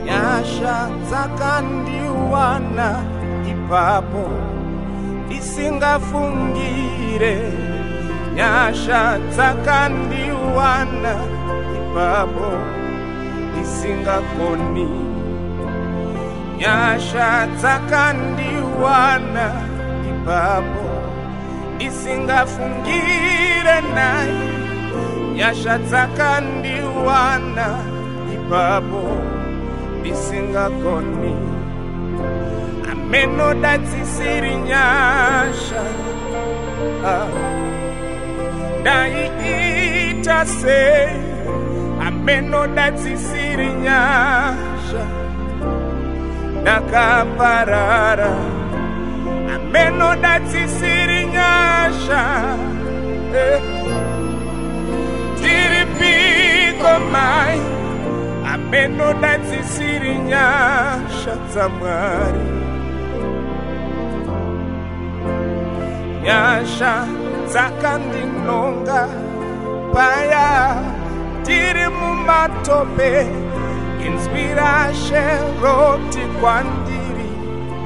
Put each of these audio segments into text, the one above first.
Nyasha dzakandiwana ipapo ndisingafungire. Nyasha dzakandiwana ipapo ndisingakoni. Nyasha dzakandiwana ipapo ndisingafungire naye. Nyasha dzakandiwana ipapo ndisingakoni. Ameno datisiri nyasha daiita se. Ameno datisiri nyasha dakaparara. Ameno datisiri nyasha tiripiko mai. Ameno datisiri nyasha zamwari. Nyasha dzakandinonga paya tiri mumatope. Inspirashero tikwandiri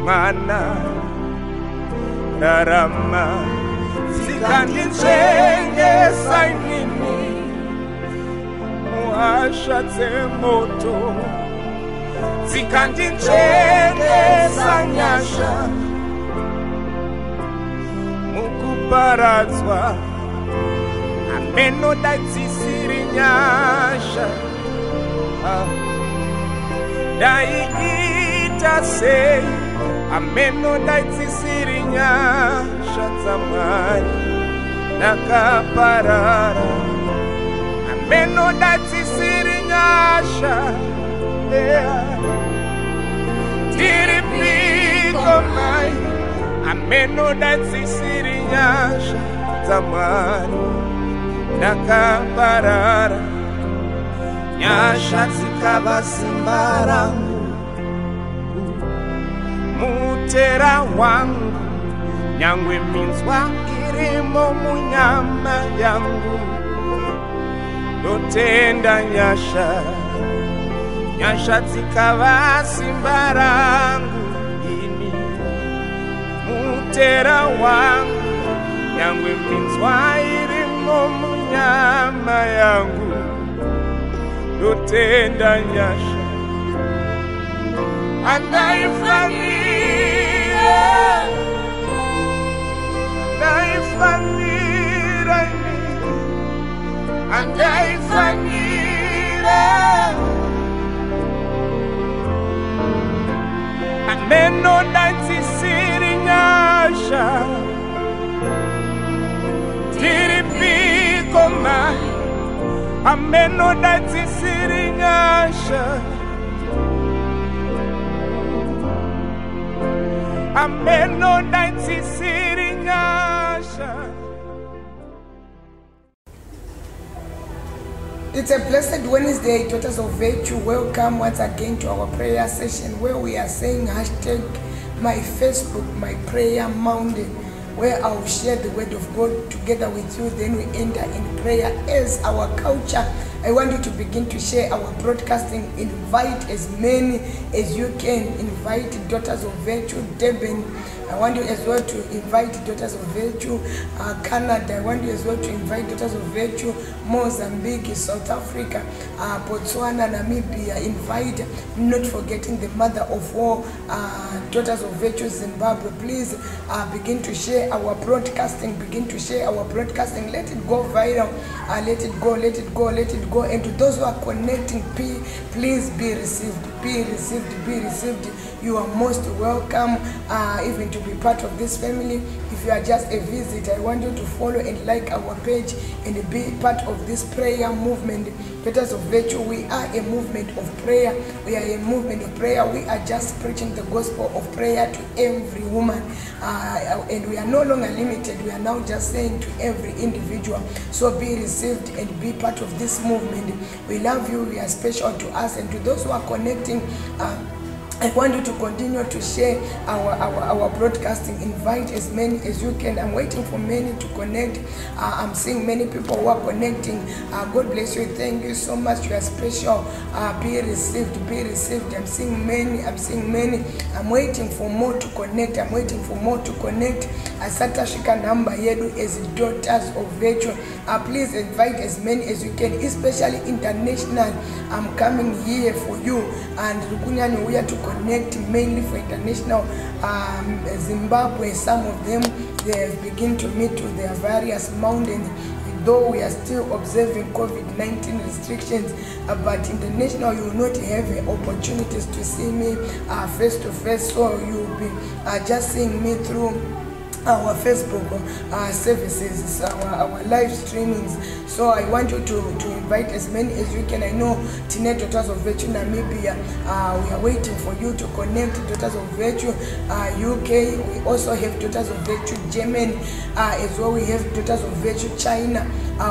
mwana rarama. Zikandinzengesa inini muhasha dzemoto. Zikandinzengesa nyasha mukuparadzwa. Ameno datisiri nyasha daiita sei. Ameno datisiri nyasha dzamwari dakaparara. Ameno datisiri nyasha tiripiko mai. Ameno datisiri nyasha dzamwari dakaparara. Nyasha dzikava simba rangu, mutera wangu. Nyangwe minzwa irimo munyama yangu. Ndotenda nyasha. Nyasha dzikava simba rangu ini, mutera wangu. Nyangwe minzwa irimo munyama yangu. Ndotenda nyasha. Andaifanira, andaifanira ini, andaifanira. Ameno datisiri nyasha tiripiko mai. Ameno datisiri nyasha. Ameno datisiri nyasha. It's a blessed Wednesday, Daughters of Virtue. Welcome once again to our prayer session where we are saying hashtag my Facebook, my prayer mountain, where I'll share the word of God together with you. Then we enter in prayer as our culture. I want you to begin to share our broadcasting. Invite as many as you can. Invite Daughters of Virtue, Devon. I want you as well to invite Daughters of Virtue, Canada. I want you as well to invite Daughters of Virtue, Mozambique, South Africa, Botswana, Namibia. Invite, not forgetting the mother of all, Daughters of Virtue, Zimbabwe. Please begin to share our broadcasting. Begin to share our broadcasting. Let it go viral. Let it go, let it go, let it go. And to those who are connecting, please be received. Be received, be received. You are most welcome even to be part of this family. If you are just a visitor, I want you to follow and like our page and be part of this prayer movement. Daughters of Virtue, we are a movement of prayer. We are a movement of prayer. We are just preaching the gospel of prayer to every woman. And we are no longer limited. We are now just saying to every individual. So be received and be part of this movement. We love you. You are special to us. And to those who are connecting I want you to continue to share our broadcasting. Invite as many as you can. I'm waiting for many to connect. I'm seeing many people who are connecting. God bless you. Thank you so much. You are special. Be received. Be received. I'm seeing many. I'm waiting for more to connect. Asatashika number yedu is Daughters of Virtue. Please invite as many as you can, especially international. I'm coming here for you, and Rukunyani, we are to connect mainly for international. Zimbabwe, some of them, they have begun to meet to their various mountains, though we are still observing COVID-19 restrictions, but international, you will not have opportunities to see me face to face, so you will be just seeing me through our Facebook services, our live streamings. So I want you to invite as many as you can. I know Tine Daughters of Virtue Namibia, we are waiting for you to connect. Daughters of Virtue UK, we also have Daughters of Virtue Germany, as well we have Daughters of Virtue China,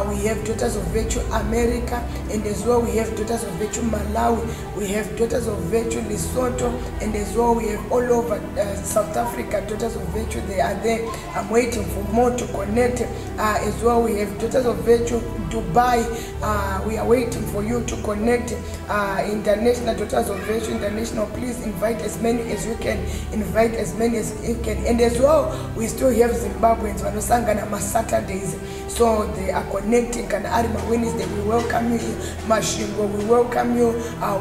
we have Daughters of Virtue America, and as well we have Daughters of Virtue Malawi, we have Daughters of Virtue Lesotho, and as well we have all over South Africa, Daughters of Virtue, they are there. I'm waiting for more to connect. As well we have Daughters of Virtue Dubai, we are waiting for you to connect. International Daughters of Virtue International, please invite as many as you can, and as well we still have Zimbabweans Vanosangana Saturdays, so they are connecting. Can Arima Wednesday, we welcome you. Mashingo, we welcome you.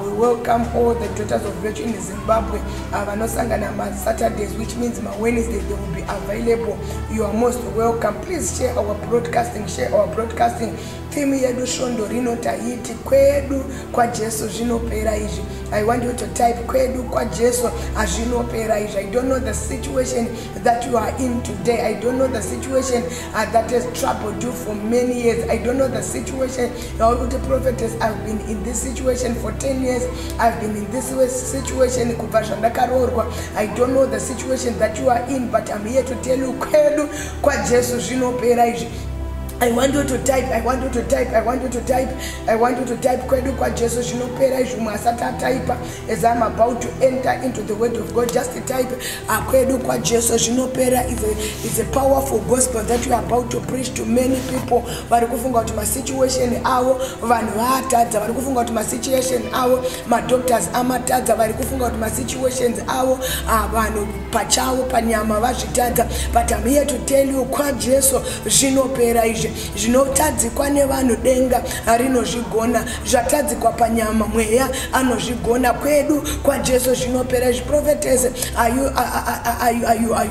We welcome all the Daughters of Virtue in Zimbabwe. Vanosangana Saturdays, which means my Wednesday they will be available. You are most welcome. Please share our broadcasting. Theme yedu shondo rino taiti kwedu kwa Jesu zvinopera izvi. I want you to type kwedu kwa Jesu azvinopera izvi. I don't know the situation that you are in today. I don't know the situation that has troubled you for many years. I don't know the situation. The prophetess, I've been in this situation for 10 years. I've been in this situation. I don't know the situation that you are in, but I'm here to tell you kwedu kwa Jesu zvinopera izvi. I want you to type kwedu kwa Jesu zvinopera izvi. Masata type as I'm about to enter into the word of God. Just type kwedu kwa Jesu zvinopera is a powerful gospel that you are about to preach to many people. Vari kufunga kuti ma situation avo vanhu vatadza, vari kufunga kuti ma situation avo ma doctors amatadza, vari kufunga kuti ma situations avo vanhu pachavo panyama vazvitadza, but I'm here to tell you kwa Jesu zvinopera izvi. Zvinotadzikwa nevanhu denga rinozvigona, zvatadzikwa panyama mweya anozvigona. Kwedu kwa Jesu zvinopera izvi. Prophetess, are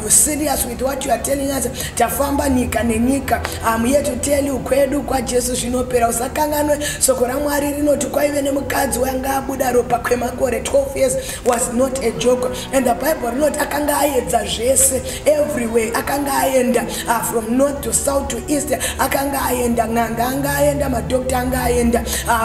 you serious with what you are telling us? Tafamba nyika nenyika. I'm here to tell you kwedu kwa Jesu zvinopera. Usakanganwe soko raMwari rinoti kwaive nemukadzi wanga abuda ropa kwemakore 12 years was not a joke, and the Bible rinoti akanga aedza zvese everywhere, akanga aenda from north to south to east, akanga aenda nganga, anga aenda madokta, anga aenda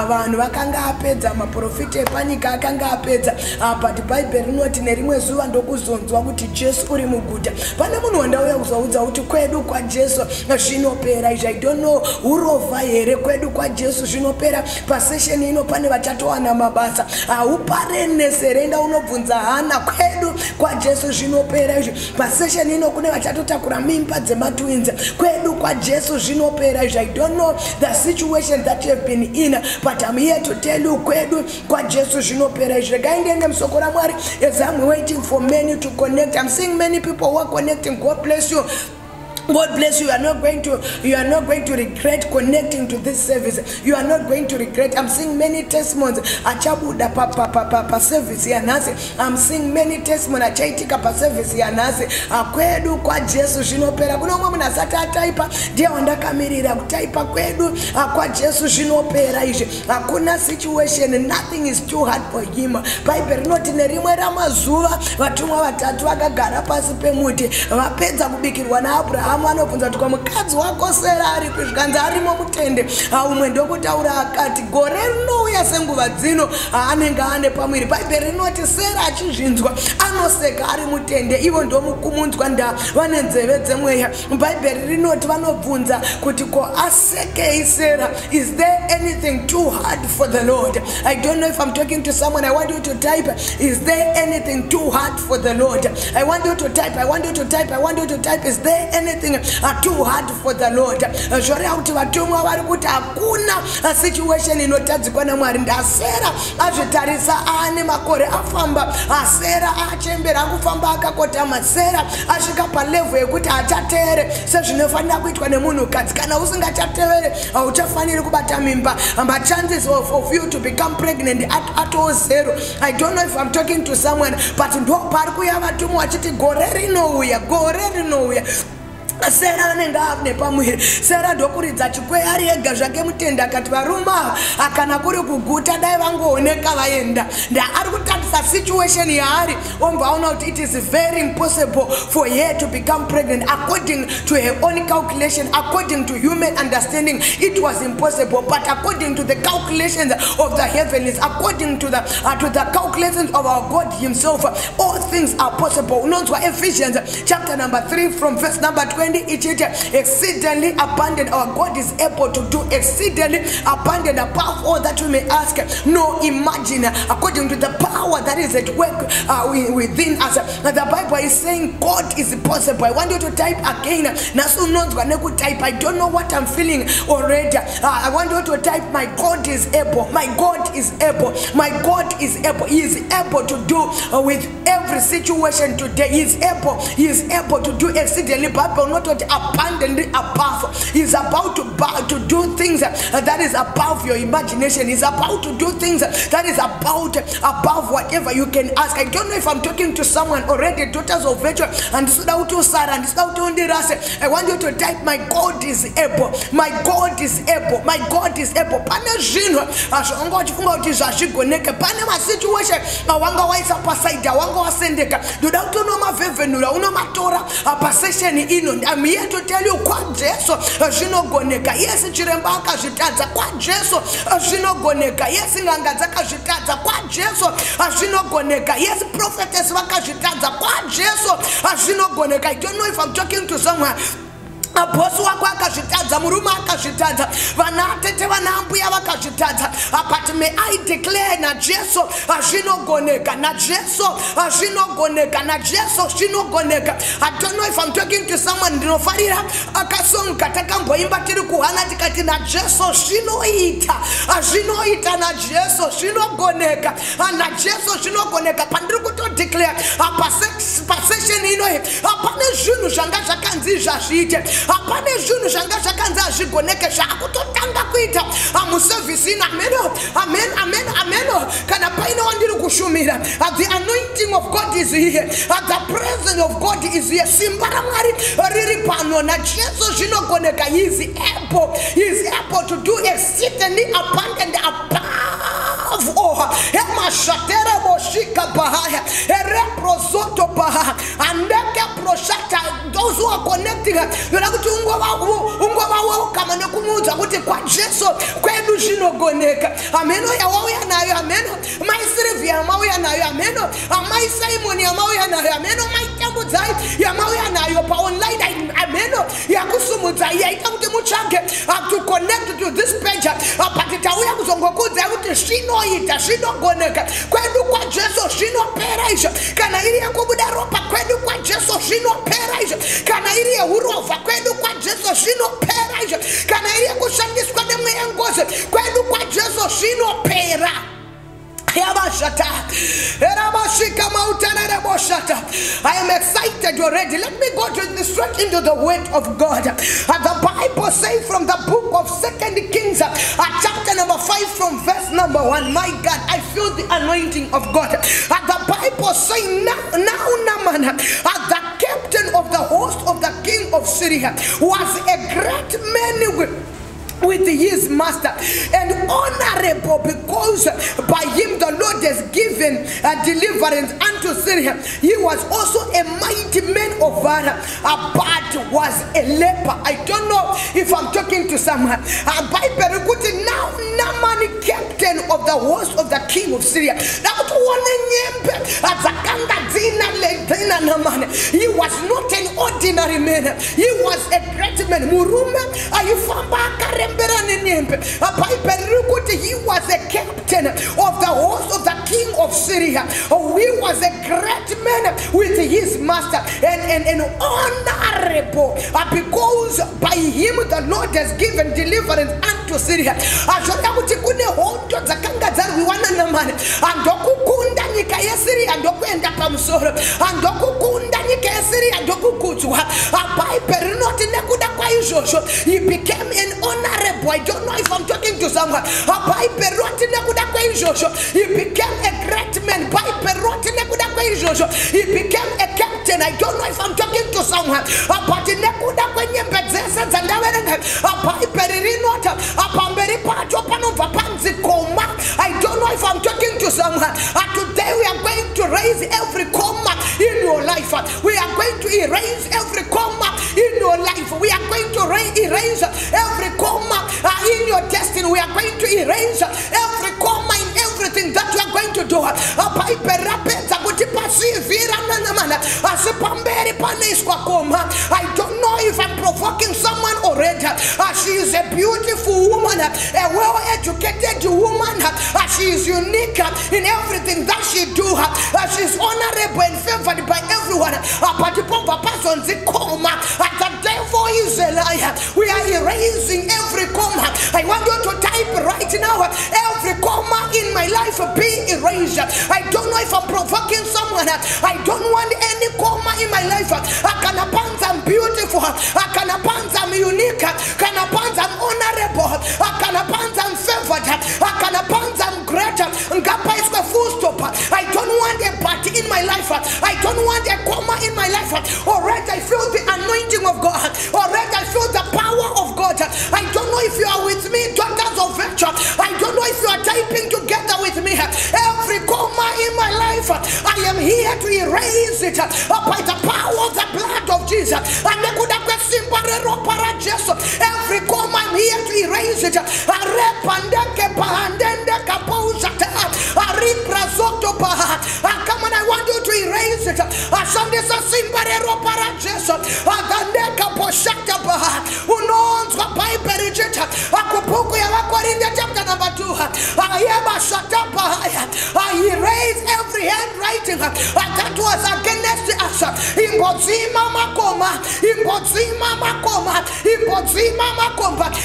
vanhu vakanga apedza, maprofita epanyika akanga apedza, but Bible rinoti nerimwe zuva ndokuzonzwa kuti Jesu uri muguta. Pane munhu wandauya kuzoudza kuti kwedu kwa Jesu zvinopera izvi. I don't know urova here kwedu kwa Jesu zvinopera. Pasession ino pane vachatowana mabasa, upareneserenda unobvunza hana. Kwedu kwa Jesu zvinopera izvi. Pasession ino kune vachatotakura mimba dzematwins. Kwedu kwa Jesu zvinopera izvi. I don't know the situation that you have been in, but I'm here to tell you kwedu kwa Jesu zvinopera izvi. Gaindenge musoko raMwari as I'm waiting for many to connect. I'm seeing many people who are connecting. God bless you. God bless you. You are not going to regret connecting to this service. You are not going to regret. I'm seeing many testimonies. Achabuda pa service yanase. I'm seeing many testimonies. Achaitika pa service yanase. Kwedu kwa Jesu zvinopera. Kuna umwe munhu asati ataipa ndiye wandakamirira kutaipa kwedu kwa Jesu zvinopera izvi. Hakuna situation, nothing is too hard for him. Bible rinoti nerimwe ramazuva vatumwa vatatu vakagara pasi pemuti vapedza kubikirwa naAbraham vamwe vanobvunza kuti kwamukadzi wako Sera ari kuzvikanzi arimo mutende. Umwe ndokutaura akati gore rinouya senguva dzino anenge ane pamwiri. Bhaibheri rinoti Sera achizvinzwa anoseka ari mutende, ivo ndomukumunzwa nda vane nzeve dzemweya. Bhaibheri rinoti vanobvunza kuti ko asekei Sera? Is there anything too hard for the Lord? I don't know if I'm talking to someone. I want you to type, is there anything too hard for the Lord? I want you to type, I want you to type, I want you to type, is there anything too hard for the Lord? Zvoreva kuti vatumwa vari kuti hakuna situation inotadzikwa naMwari. Sera azvitarisa ane makore afamba, Sera achembera kufamba akakotama, Sera asvika palevel yekuti achateere sezvinofanira kuitwa nemunhukadzi. Kana usingachateere hauchafaniri kubata mimba. Chances of you to become pregnant at all zero. I don't know if I'm talking to someone, but ndo pari kuya vatumwa vachiti gore rinouya. Sera anenge ane pamwiri. Sera ndokuridza chikwei ari ega zvake mutende akati varuma akana kuri kuguta dai vangooneka vaenda. Ari kutarisa situation yaari omvaona kuti it is very impossible for her to become pregnant. According to her own calculation, according to human understanding, it was impossible, but according to the calculations of the heavens, according to the calculations of our God himself, all things are possible. Unonzwa Ephesians chapter number 3 from verse number 20. It exceedingly abundant. Our God is able to do exceedingly abundant above all that we may ask, no imagine, according to the power that is at work within us. The Bible is saying God is possible. I want you to type again. I don't know what I'm feeling already. I want you to type, my God is able. My God is able. My God is able. He is able to do with every situation today. He is able. He is able to do exceedingly abundantly above. He's about to do things that is above your imagination. He's about to do things that is above whatever you can ask. I don't know if I'm talking to someone already, daughters of virtue, and Sarah, and I want you to type, my God is able. My God is able. My God is able. Pane zvinhu zvawanga uchifunga kuti zvazvigoneka, pane masituation awanga waisa pasaidi, awanga wasendeka, ndoda kuti unomavhevhenura, unomatora pasession ino. I'm here to tell you, kwa Jesu zvinogoneka. Yes, chiremba akazvitadza, kwa Jesu zvinogoneka. Yes, nganga dzakazvitadza, kwa Jesu zvinogoneka. Yes, prophetess vakazvitadza, kwa Jesu zvinogoneka. I don't know if I'm talking to someone. Bosi wako akazvitadza, murume akazvitadza, vana atete vana ambuya vakazvitadza, but may I declare na Jesu zvinogoneka, na Jesu zvinogoneka, na Jesu zvinogoneka. I don't know if I'm talking to someone. Ndinofarira akasonga takamboimba tiri kuhana tikati na Jesu zvinoita, zvinoita, na Jesu zvinogoneka, na Jesu zvinogoneka. Pandiri kuto declare pasession ino apane zvinhu zvanga zvakanzi zvazviite, apane zvinhu zvanga zvakanzi azvigoneke zvakutotanga kuita muservice ino. Amen. Kana paine wandiri kushumira, the anointing of God is here, the presence of God is here, simba raMwari riri pano, na Jesu zvinogoneka. He is able to do exceedingly abundant above all. Emashatera boshika bahaya, ereprosoto bahaya, andeke proshata. Those who are connecting, kuti ungova kama nekumuudza kuti kwa Jesu kwedu zvinogoneka. Ameno yawauya nayo, ameno mai Sylvia yamauya nayo, ameno mai Simon yamauya nayo, ameno mai Tambudzai yamauya nayo pa online, ameno yakusumudzai yaita kuti mutsvage to connect to this page, but tauya kuzongokudza kuti zvinoita, zvinogoneka kwedu kwa Jesu zvinopera izvo. Kana iri yakubuda ropa kwedu kwa Jesu zvinopera izvo. Kana iri yehurova kwedu kwa Jesu zvinopera izvo. Kana iri yakushandiswa nemweya ngozi kwedu kwa Jesu zvinopera. I am excited already. Let me go straight into the word of God. The Bible says from the book of 2 Kings, chapter number 5 from verse number 1. My God, I feel the anointing of God. The Bible says now Naaman, the captain of the host of the king of Syria, was a great man with his master, and honorable because by him the Lord has given deliverance unto Syria. He was also a mighty man of valor, but was a leper. I don't know if I'm talking to someone. Now Naaman, captain of the host of the king of Syria. He was not an ordinary man. He was a great man. He was a captain of the host of the king of Syria. He was a great man with his master and honorable because by him the Lord has given deliverance unto Syria. He became an honorable. I don't know if I'm talking to someone. He became a great man. He became a captain. I don't know if I'm talking to someone. I don't know if I'm talking to someone. Today we are going to raise every comma in your life. We are going to erase every comma in your life. We are going to erase every comma in your destiny. We are going to erase every comma in everything that we are going to do. I don't know if I'm provoking someone already. She is a beautiful woman, a well-educated woman. She is unique in everything that she do. She is honorable and favored by everyone. But the devil is a liar. We are erasing every comma. I want you to type right now, every comma in my life be erased. I don't know if I'm provoking someone. I don't want any comma in my life. I'm beautiful. I'm unique. I'm honorable. I'm favored. I'm great. I don't want a party in my life. I don't want a comma in my life. Alright, I feel the anointing of God. Alright, I feel the power of God. I don't know if you are with me, daughters of virtue. I don't know if you are typing together with me. Every comma in my life, I am here to erase it by the power of the blood of Jesus. Every comma, I'm here to erase it. Come on, I want you to erase it. Chapter number 2. I erase every handwriting that was against us. Imbozima makoma.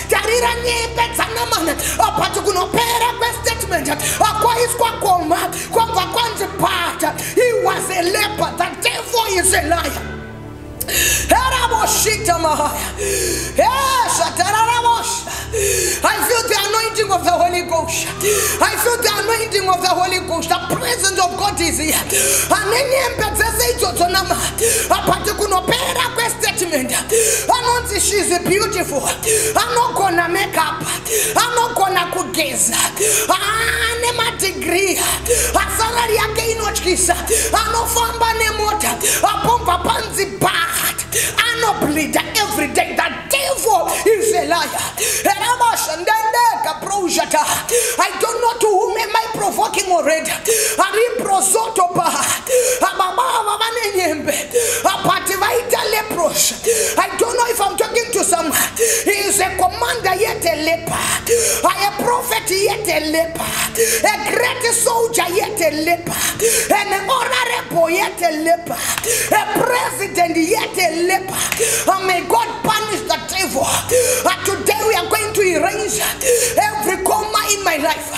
Tarira nyembe zanamana. Apatukunopera kwa statement. Kwa iskwa koma. Kwa kwanza part. He was a leper. The devil is a liar. I feel the anointing of the Holy Ghost. I feel the anointing of the Holy Ghost. The presence of God is here. She's beautiful. I'm not gonna make up. I'm not gonna kugeza. I'm degree. Salary again not kiss. I'm not famba nemota. Pompa panzi bad. I'm not bleeder every day. The devil is a liar. I don't know to whom am I provoking already. I don't know if I'm talking to someone. He is a commander yet a leper. A prophet yet a leper. A great soldier yet a leper. An honorable yet a leper. A president yet a leper. May God punish the devil. Today we are going to erase every comma in my life.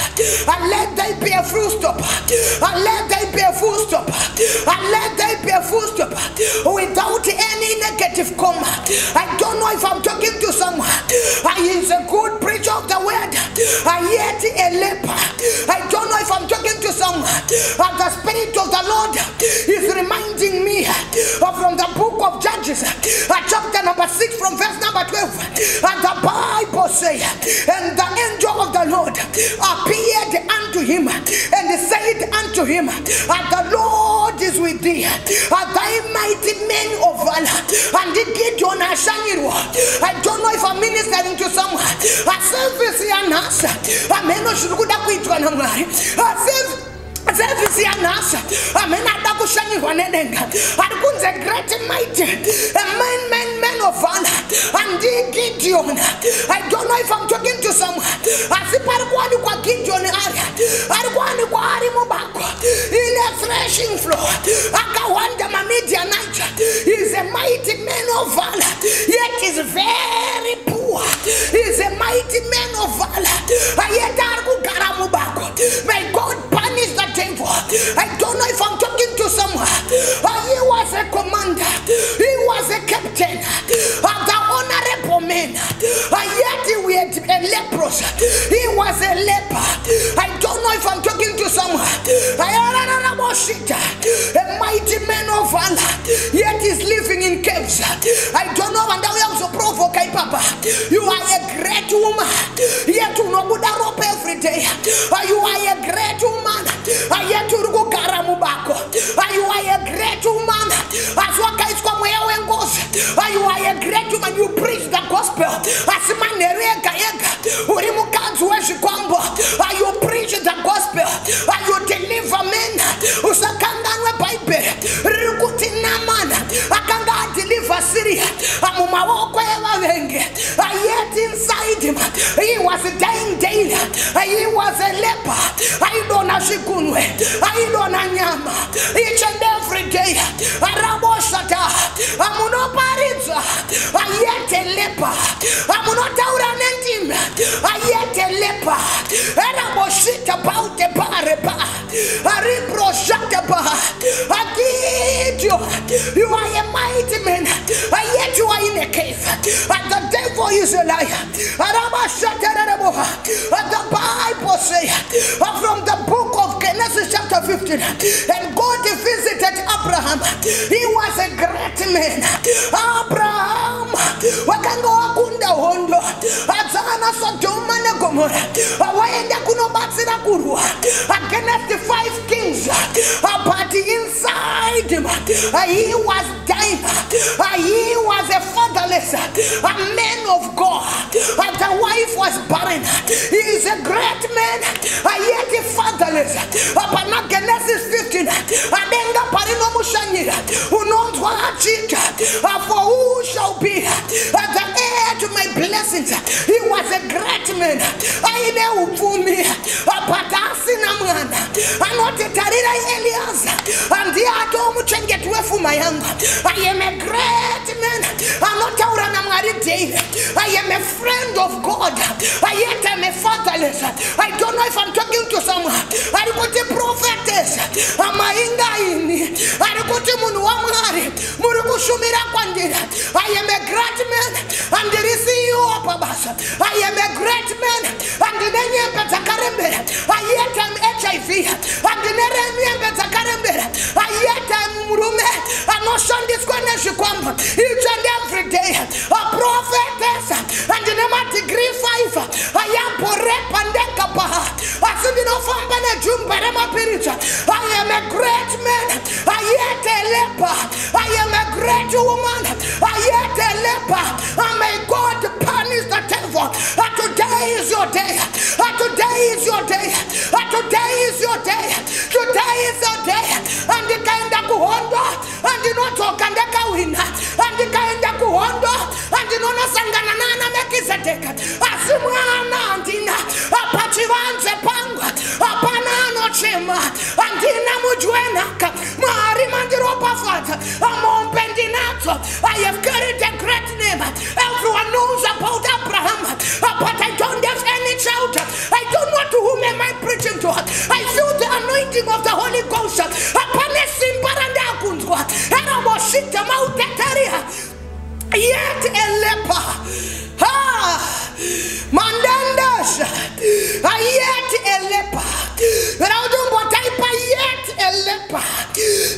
And let there be a full stop. And let there be a full stop. And let there be a full stop. Without any negativity. negative coma. I don't know if I'm talking to someone. He's a good preacher of the word. Yet a leper. I don't know if I'm talking to someone. The Spirit of the Lord is reminding me from the book of Judges, chapter number 6 from verse number 12. And the Bible says, and the angel of the Lord appeared unto him and said unto him, the Lord is with thee, thy mighty men of valor. And it did on a shangirwa. I don't know if I'm ministering to someone. A service yanas. A meno shukuda kuitwa na mwari. A service yanas. A mena daku shangirwa nedenga. Arikunze great and mighty. A man of valor. And Gideon. I don't know if I'm talking to someone. Asiparkwani kwa Gideon area. Arikwani kwa ari mubako. In a threshing floor. Akawanda mamidia naija. He's a mighty man of valor. Yet he's very poor. He's a mighty man of valor. May God punish the devil. I don't know if I'm talking to someone. He was a commander. He was a captain. The honorable man. Yet he had a leprosy. He was a leper. I don't know if I'm talking to someone. A mighty man of valor. Yet he's living in caves. I don't know when we also provoke Papa. You are a great woman. Yet you know good rope every day. You are a great woman. Yet you go karamubako. You are a great woman. As what guys come where when goes. You are a great woman. You preach the gospel. As man nerega yega. Urimukanzu weshikwambo. You preach the gospel. You deliver men. Usakangwe Bible. Rukutina man. Akanga deliver Syria. Amumawoko evavenge. Yet inside him, he was dying daily. He was a leper. I don't know shikunwe. I don't know nyama. Each and every day. Araboshata. Amunopariza. Yet a leper. Amunotaura nentim. Yet a leper. Araboshita about the bareba. Aribroshata. You are a mighty man. Yet you are in a cave. And the devil is a liar. The Bible says from the book of Genesis chapter 15, and God visited Abraham. He was a great man. Abraham wakango wakunda hondo azana Sodoma na Gomorrah waenda kunobatsira kurwa against the 5 kings, but inside him he was dying. He was a fatherless, a man of God. The wife was barren. He is a great man, yet a fatherless. But not Genesis 15. Adenga parino mushanyira. Who knows what it? For who shall be the heir to my blessings? He was a great man. I know ufumi. Patasi na mwana. Anote tarira Elias. And the atomu chenget wefu mayanga. I am a great man. Anote urana mwari David. I am a friend of God. Yet I'm a fatherless. I don't know if I'm talking to someone. I got a prophetess. Amainga ini. I got a munuamari. Murukushumira kwandira. I am a great man. And there is you Babasa. I am a great man. And the name Betakarembera. Yet I'm HIV. And the name Betakarembera. Yet I'm Murume. I'm not Sunday School Neshikwamba. Each and every day. A prophetess. And the name of degree 5. I am Porepandekapa. I said no Fambana Jumbarema Pirita. I am a great man. I yet a leper. I am a great woman. I yet a leper. May God punish the devil. Today is your day. Today is your day. Today is your day. Today is your day. And the kind of kuhondo. And the not talk and the kawina. And the kind of kuhondo. And the no sangana nana mekizateka. Asimwana andina. Apachivanze pangwa. Apanano chema. Andina mujuenaka. Mari mandiropa fata. Amompendinato. I have carried a great name. Everyone knows about Abraham. But I don't have any child. I don't know to whom am I preaching to. I feel the anointing of the Holy Ghost. Apane simbaranda kunzwa. Era moshita a leper. Mandandas, yet a leper. Raudumbo type yet a leper.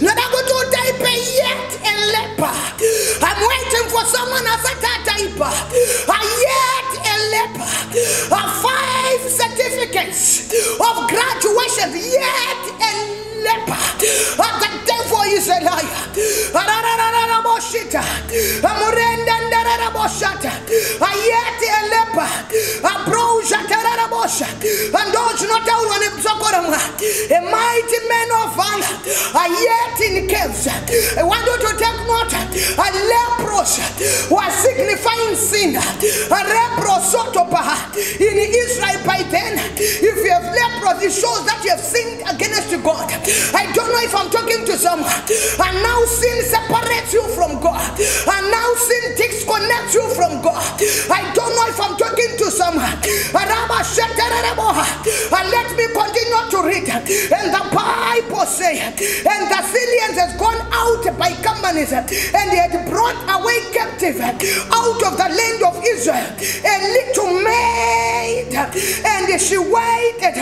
Nadagoto type yet a leper. I'm waiting for someone as a type. Yet a leper. 5 certificates of graduation. Yet a leper. The devil is a liar. Yet a leper. And those not out on a mighty man of valor are yet in caves. I want you to take note. A leprous was signifying sin. A leprous in Israel by then. If you have leprosy, it shows that you have sinned against God. I don't know if I'm talking to someone. And now sin separates you from God. And now sin disconnects you from God. I don't know if I'm talking to someone. And let me continue to read. And the Bible says, and the Syrians has gone out by companies, and they had brought away captive out of the land of Israel a little maid, and she waited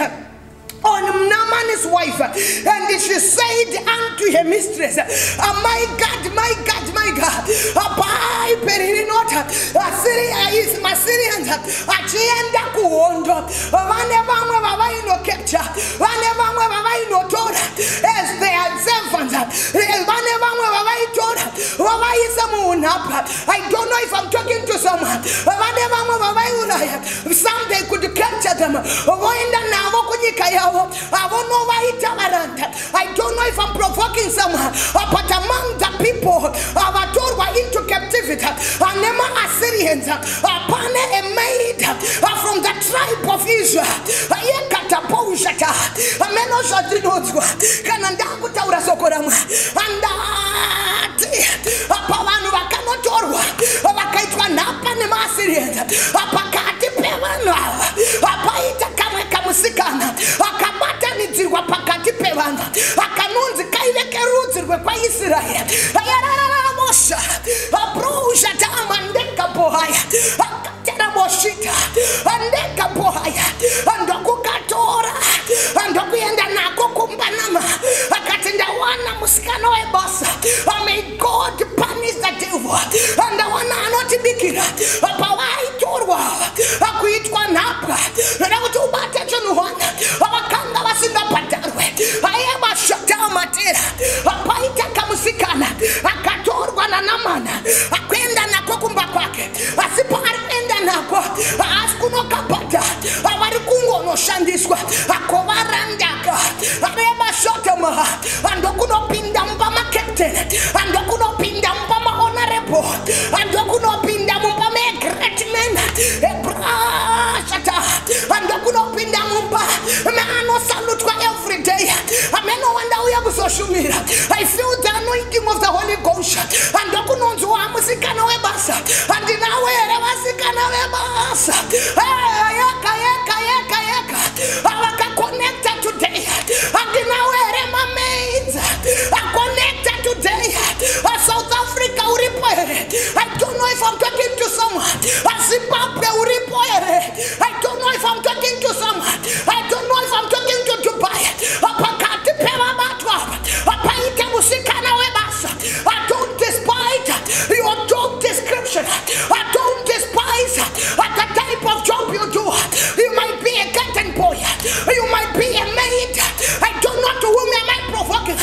on Naaman his wife, and she said unto her mistress, my God, my God, my God, Assyria is my Syrians, Achienda Kuondo, Vaneva capture, Vaneva Tora, as they are servants, Vaneva I don't know if I'm talking to someone. Some they could capture them. I don't know if I'm provoking someone, but among the people were into captivity, Assyrians, a maid from the tribe of Israel, may God punish the devil and the one not to be killed. I feel the anointing of the Holy Ghost. And the Kunonzo Amusikana Webasa. And in our way, Wasikana Webasa. Ayaka connected today. And in our way, remains. Connected today. South Africa will repair. I don't know if I'm talking to someone. Zimbabwe will repair. I don't know if I'm talking to someone. I don't know if I'm talking to Dubai. I don't despise your job description. I don't despise the type of job you do. You might be a curtain boy. You might be a maid. I don't know to whom am I provoking.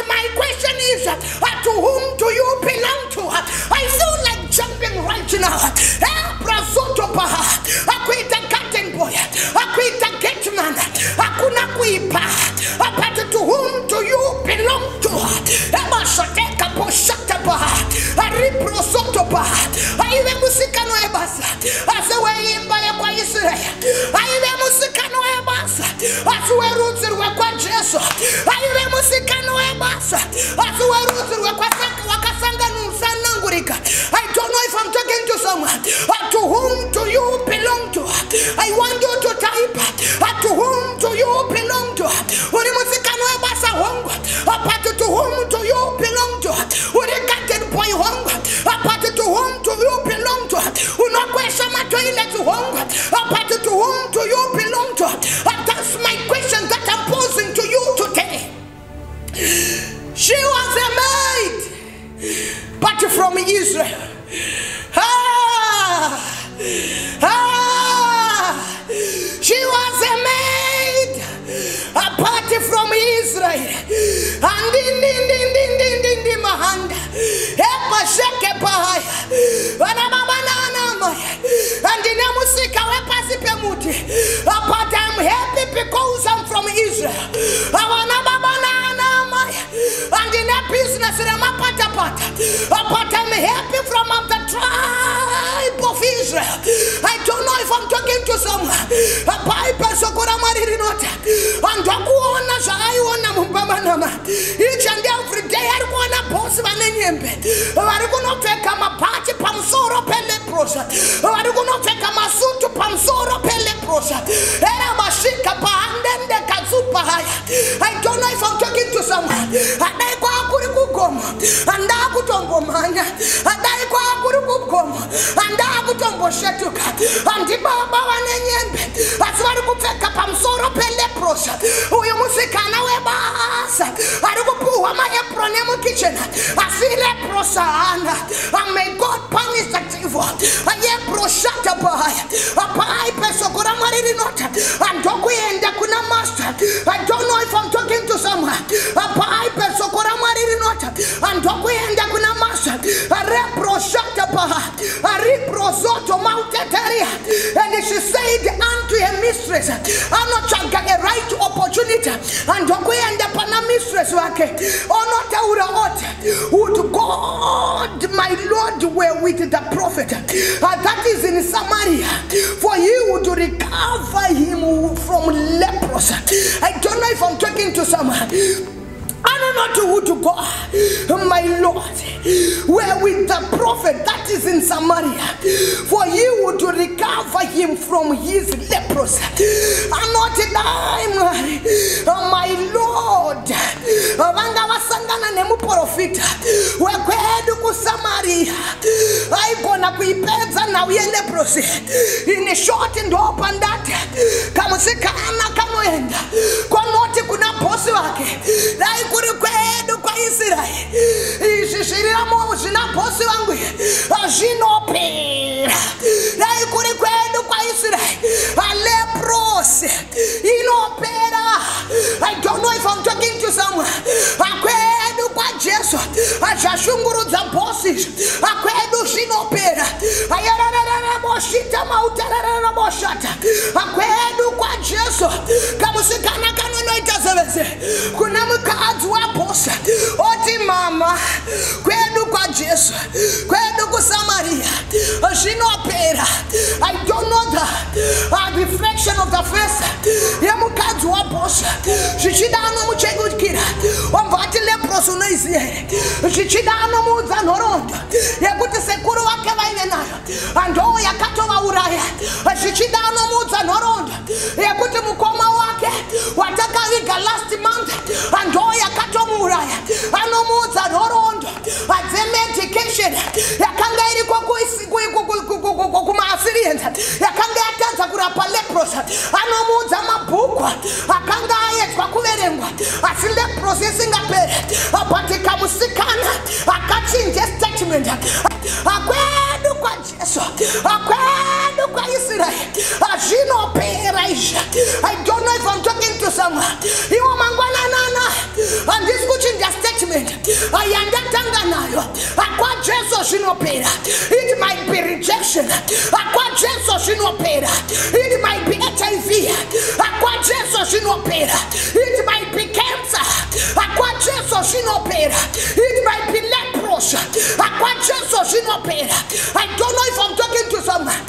My question is, to whom do you belong to? I feel like jumping right now. But to whom do you belong aseweimba yekwa Israel aive musikano webasa asiwerudzi rwekwa Jesu aive musikano webasa asiwerudzi rwakasanganangurika. I don't know if I'm talking to someone. To whom do you belong to? I want you to type to whom do you belong to? Uri musikano webasa hongo but to whom do you belong to? Uri garden boy hongo but to whom do you belong to? Unakwesha matoilet hongo but to whom do you belong to? That's my question that I'm posing to you today. She was a maid, but from Israel. She was a maid, a party from Israel. And in Mahanda, and in Musika, but I'm happy because I'm from Israel. And in a business, but I'm happy from the tribe of Israel. I don't know if I'm talking to someone. A Bible so good and each and every day I want to post my name. I want to take a party Pamsoro Peleprosa. I want to take a Masutu Pamsoro Peleprosa. I don't know if I'm talking to someone. And I could and and the Baba and that's what I could take up. I'm so leprosa. Oh, you must say, can I don't go my apron kitchen. I see leprosa and may God punish that evil. I am proshata by a pipe so good. I'm not and don't we end up with a master. I don't know if I'm talking to someone. A pipe so good. I'm not and don't we end up with a master. A reproshata by a reprosoto mountain area. And she said unto her mistress, I'm not trying to get a right opportunity. And don't we end up on a mistress wake. Or not would God my Lord were with the prophet. That is in Samaria. For he would recover him from leprosy. I don't know if I'm talking to someone. I don't know to who to go. My Lord, where with the prophet that is in Samaria, for he would recover him from his leprosy. I'm not denying, my Lord. Wanga wasangana nemu profita. Wekwedu ku Samaria. I gonna kuipeza na uye leprosy. In a short and open that. Kama sikana kamuenda. Kwa noti kuna bosi wake. Kwedu kwa Israel ishishiramo zina bosi wangu azinope dai kuri kwedu kwa Israel aleprose inopera. I don't know if I'm talking to someone. Kwedu kwa Jesu achashunguruza bosi kwedu shinopera ayarara moshita mautarara moshata kwedu kwa Jesu kama sikana kaneno itazebeze kuna mkazi wa bosa oti mama kwedu kwa Jesu kwedu ku Samaria shinopera. I don't know the reflection of the face ya mkazi wa bosa shichidano muchegukira wamvati leproso noisiere shichidano muza norondo yakuti sekuru wake vaine nayo ando yakatova uraya shichidano muza norondo yakuti mukoma wake watakaviga last month ando yakatomuraya anomuza norondo adze medication yakanga iri kumaasirians yakanga yatanza kurapa leprosa anomuza mabhuku akanga ayedzwa kuverengwa asi leprosa isingapere apatika musikana akachinje statement akwedu kwa Jesu akwedu kwa Israel azvinopera izvi. I don't know if I'm talking to someone. Iwo mangwana nana andisi kuchinja statement ayandatanga nayo akwa Jesu zvinopera. It might be rejection akwa Jesu zvinopera. It might be HIV akwa Jesu zvinopera. It might be cancer akwa Jesu zvinopera. It might be leprosy akwa Jesu zvinopera. I don't know if I'm talking to someone.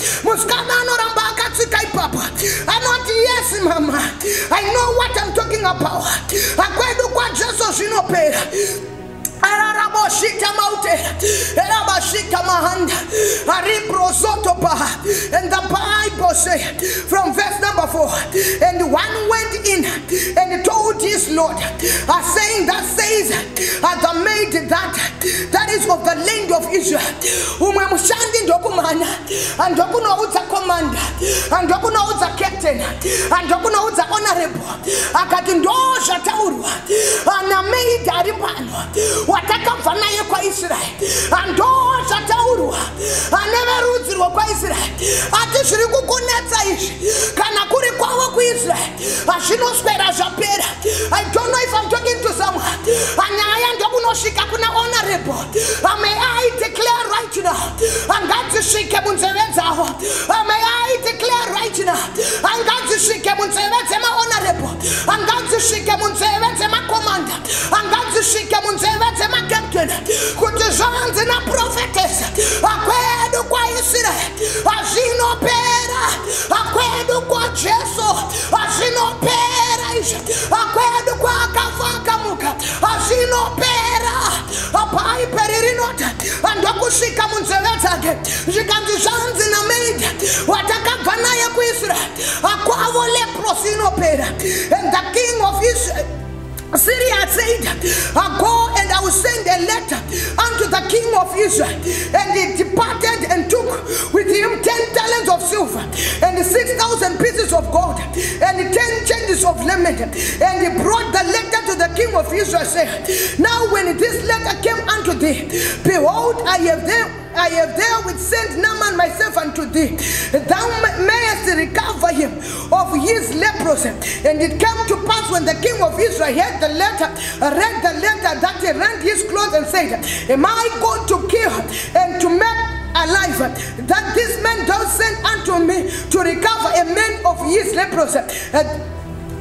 zvinopera. Araraboshika maute, Erabashika mahanda, Ariprosotopa. And the Bible says from verse number 4, and one went in and told his Lord, saying, that says the maid that is of the land of Israel, umwemushandi ndokumana, and ndokunouza commander, and ndokunouza captain, and ndokunouza honorable, akati ndosha taurwa, ana maid aripano, watakafana ye kwa Israeli, andosha taurwa, aneverudzirwa kwa Israeli, ati zviri kukunetsa izvi kana kuri kwavo kuIsraeli azvinoswera zvapera. I don't know if I'm talking to someone. Anyaya ndokunosvika kuna honorable. May I declare right now, angadzisvike munzeve dzavo. May I declare right now, angadzisvike munzeve dzema honorable, angadzisvike munzeve dzema commander, angadzisvike munzeve dzema captain, kuti zvanzi na prophetess, akwedu kwa Israeli azvinopera, akwedu kwa Jesu azvinopera izvi, akwedu kwa akafakamuka azvinopera. Apaiperi rinota andokusvika munzeve dzake zvikanzi zvanzi namaid watakabva naye kuIsraeli akwavo leprosi inopera. And the king of Israel Syria said, go and I will send a letter unto the king of Israel. And he departed and took with him 10 talents of silver and 6,000 pieces of gold and 10 changes of linen. And he brought the letter to the king of Israel, saying, now when this letter came unto thee, behold, I have therewith sent Naaman myself unto thee. Thou mayest recover him of his leprosy. And it came to pass when the king of Israel read the letter, that he rent his clothes and said, am I going to kill and to make alive that this man does send unto me to recover a man of his leprosy?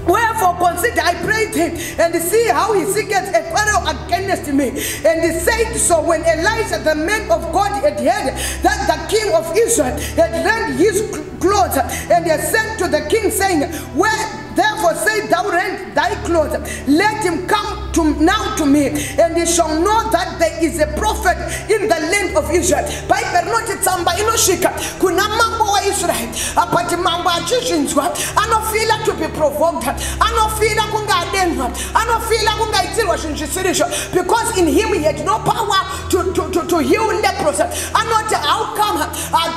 Wherefore consider, I prayed him, and see how he seeketh a quarrel against me. And he said so. When Elisha the man of God had heard that the king of Israel had rent his clothes, and he had sent to the king, saying, where therefore say thou rent thy clothes, let him come now to me, and he shall know that there is a prophet in the land of Israel. Bible not tsamba inoshika kuna mambo wa Israel apati mambo achishinzwa anofila to be provoked, anofila kungadenwa, anofila kungaitirwa shinjisirisho, because in him he had no power to heal leprosy. Anoti how come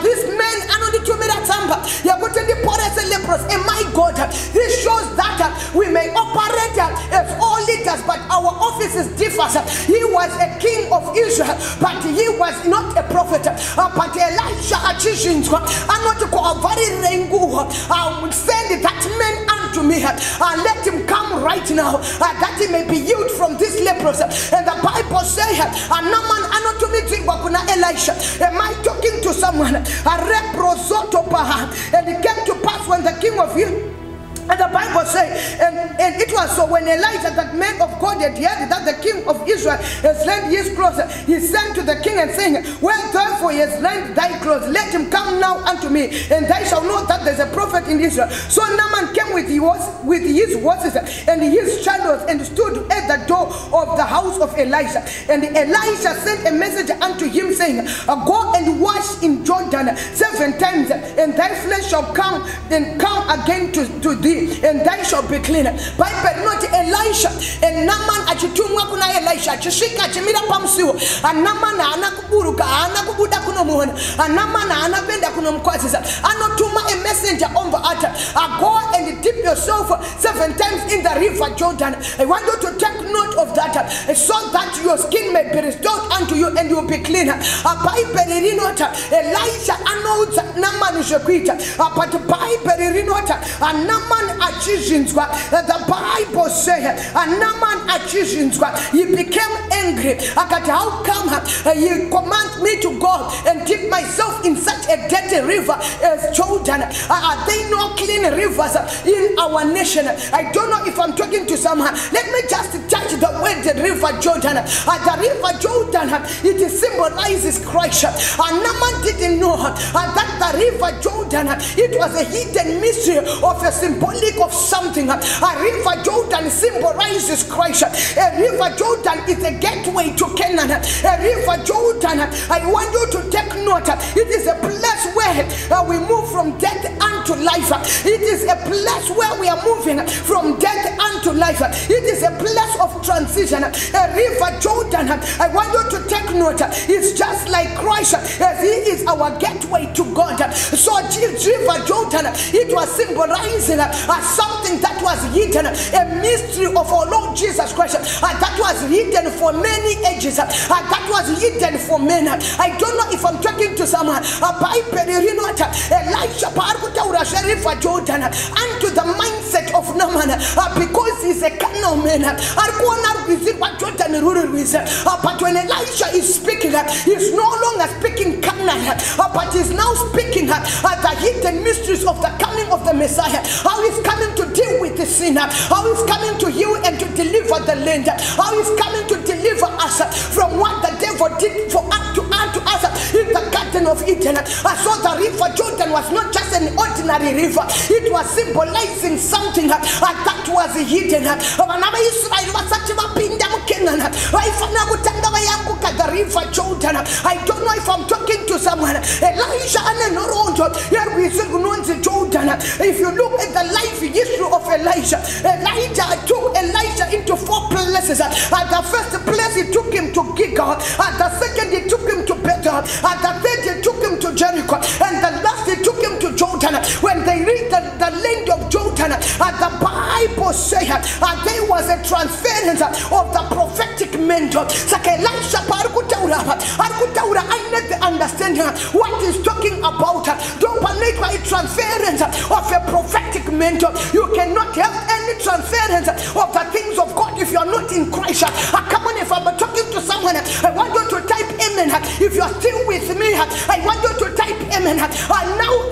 this man anonitumira tsamba yakuti ndiporese leprosy. And my God, this shows that we may operate as all leaders, but our offices differ. He was a king of Israel, but he was not a prophet. But Elisha achishinzwa anoti ko avari rengu, I will send that man unto me and let him come right now, that he may be healed from this leprosy. And the Bible says, Naaman anotumi kuna Elisha. Am I talking to someone? And it came to pass when the king of Israel, and the Bible says, and it was so when Elijah, that man of God, had heard that the king of Israel has lent his clothes, he sent to the king and saying, well, therefore he has lent thy clothes, let him come now unto me, and thou shalt know that there is a prophet in Israel. So Naaman came with his horses and his chariots and stood at the door of the house of Elisha. And Elisha sent a message unto him, saying, go and wash in Jordan 7 times, and thy flesh shall come and come again to thee, and thou shalt be clean. Bible not Elisha and Naaman achitumwa kuna Elisha achishika achimira pamsiwo, Naaman anakuburuka anakubuda kuno muhona, Naaman anapenda kuno mkwazisa, anotuma a messenger on the altar, go and dip yourself 7 times in the river Jordan. I want you to take note of that, so that your skin may be restored unto you and you will be clean. Bible rinota Elisha anods Naaman ishekwita, but Bible rinota Naaman achishinzwa. The Bible says Naaman achishinzwa, he became angry angry. How come you command me to go and dip myself in such a dirty river as Jordan? Are there no clean rivers in our nation? I don't know if I'm talking to someone. Let me just touch the word the river Jordan. The river Jordan, it symbolizes Christ. And Naaman didn't know that the river Jordan, it was a hidden mystery of a symbolic of something. A river Jordan symbolizes Christ. A river Jordan is a gateway to Canaan. A river Jordan, I want you to take note. It is a place where we move from death unto life. It is a place where we are moving from death unto life. It is a place of transition. A river Jordan, I want you to take note. It's just like Christ, as he is our gateway to God. So river Jordan, it was symbolizing something that was hidden, a mystery of our Lord Jesus Christ that was hidden for many ages, that was hidden for men. I don't know if I'm talking to someone. Elisha river Jordan unto the mindset of Naaman, because he's a carnal man. But when Elisha is speaking, he's no longer speaking carnal, but he's now speaking the hidden mysteries of the coming of the Messiah. How he's coming to deal with the sinner, how he's coming to heal and to deliver the land, how he's coming to deliver us from what the devil did for us to us in the Garden of Eden. So the river Jordan was not just an ordinary river, it was symbolizing something that was hidden. The river Jordan, I don't know if I'm talking to someone. Elijah and Jordan. If you look at the life history of Elijah took Elijah into 4 places. At the first place he took him to Gilgal, at the second he took him to Bethel, at the third he took him to Jericho, and the last he took him to Jordan. When they read the land of Jordan, the Bible says there was a transference of the prophetic mantle. Elisha I need to understand what he's talking about. Don't panic by transference of a prophetic mantle. You cannot have any transference of the things of God if you are not in Christ. Come on, if I'm talking to someone, I want you to type amen. If you are still with me, I want you to type amen. Now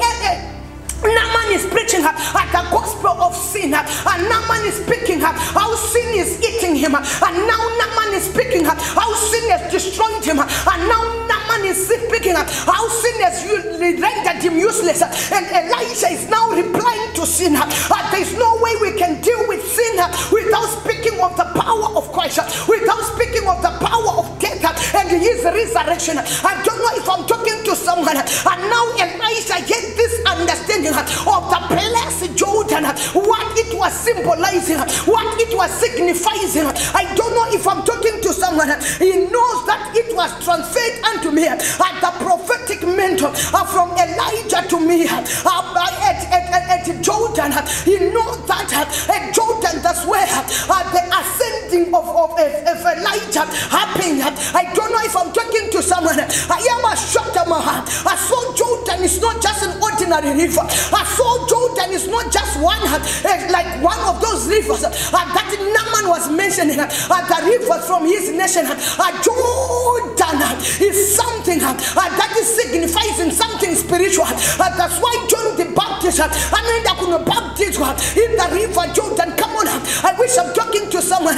Naaman is preaching the gospel of sin, and Naaman is speaking how sin is eating him, and now Naaman is speaking how sin has destroyed him, and now Naaman is speaking how sin has rendered him useless, and Elisha is now replying to sin. There is no way we can deal with sin without speaking of the power of Christ, without speaking of the power of death and his resurrection. I don't know if I'm talking to someone, and now Elisha get this understanding of the place Jordan, what it was symbolizing, what it was signifying. I don't know if I'm talking to someone. He knows that it was transferred unto me at the prophetic mantle from Elijah to me at Jordan. He knows that at Jordan, that's where the ascending of Elijah happened. I don't know if I'm talking to someone. I am a shotamaha. So Jordan is not just an ordinary river. So Jordan is not just one, like one of those rivers that Naaman was mentioning, the rivers from his nation. Jordan is something that is signifying something spiritual. That's why John the Baptist, baptized in the river Jordan. Come on, I wish I'm talking to someone.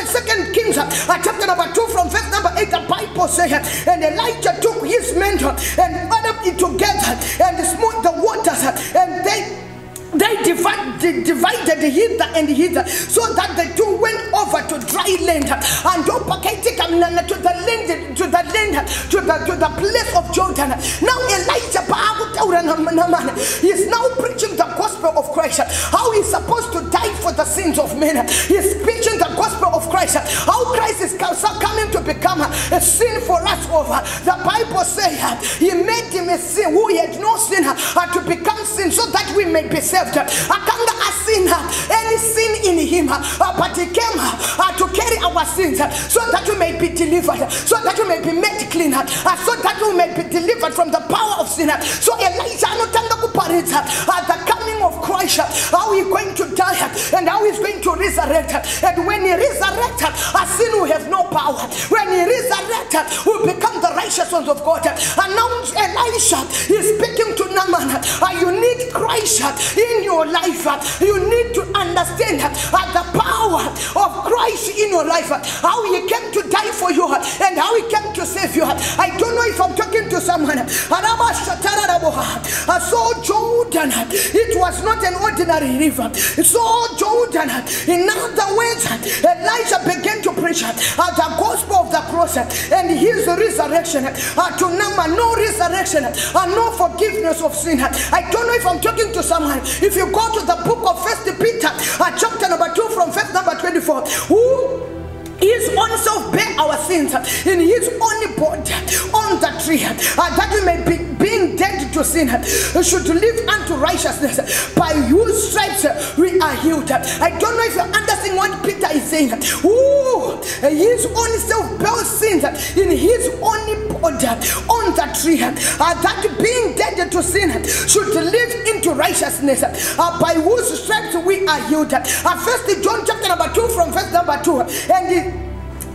Second Kings, chapter number 2 from verse number 8, the Bible says, and Elijah took his mantle and gathered it together and smote the waters, and they divided hither and hither, so that the two went over to dry land, and to the place of Jordan. Now Elijah is now preaching the gospel of Christ, how he's supposed to die for the sins of men. He's preaching the gospel of Christ, how Christ is coming to become a sin for us over. The Bible says he made him a sin who had no sin to become sin, so that we may be saved. Akanga sin any sin in him, but he came to carry our sins, so that we may be delivered, so that we may be made clean, so that we may be delivered from the power of sin. So Elijah the coming of Christ flesh, how he's going to die, and how he's going to resurrect. And when he resurrected, sin will have no power. When he resurrected, we become the righteous ones of God. And now Elisha is speaking to Naaman. You need Christ in your life. You need to understand the power of Christ in your life, how he came to die for you and how he came to save you. I don't know if I'm talking to someone. So Jordan, it was not an ordinary river. So Jordan, in other words, Elijah began to preach the gospel of the cross and his resurrection to Naaman. No resurrection, no forgiveness of sin. I don't know if I'm talking to someone. If you go to the book of 1 Peter, chapter number 2 from verse number 24, who his own self bare our sins in his own body on the tree, that we may be being dead to sin should live unto righteousness, by whose stripes we are healed. I don't know if you understand what Peter is saying. Ooh, his own self bare sins in his own body on the tree, that being dead to sin should live into righteousness, by whose stripes we are healed. 1 John chapter number 2 from verse number 2,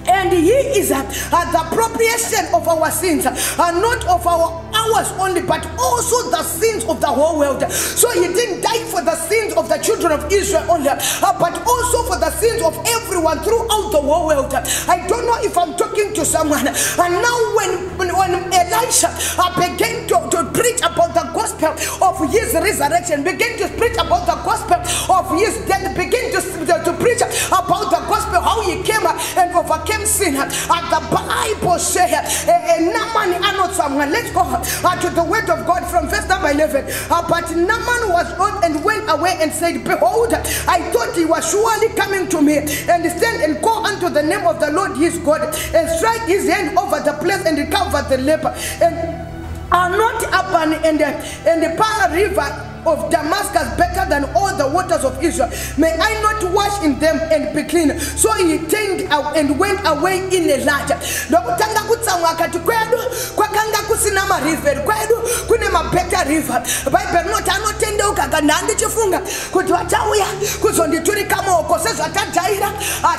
and he is the propitiation of our sins, not of ours only, but also the sins of the whole world. So he didn't die for the sins of the children of Israel only, but also for the sins of everyone throughout the whole world. I don't know if I'm talking to someone. And now when Elisha began to preach about the gospel of his resurrection, began to preach about the gospel of his death, began to preach about the gospel, how he came and overcame sin. The Bible says, Naaman are not someone. Let's go to the word of God from verse number 11. But Naaman was not and went away and said, behold, I thought he was surely coming to me, and stand and go unto the name of the Lord his God, and strike his hand over the place and recover the leper. And are not Abban and the Para River of Damascus better than all the waters of Israel? May I not wash in them and be clean? So he turned out and went away in a light. Dokutanga kutsanga kati kwedu kwakanga kusina ma river kwedu kune ma better river. Bible not anotende ukaganda ndichifunga kuti watauya kuzondituri kamoko sezvatajaira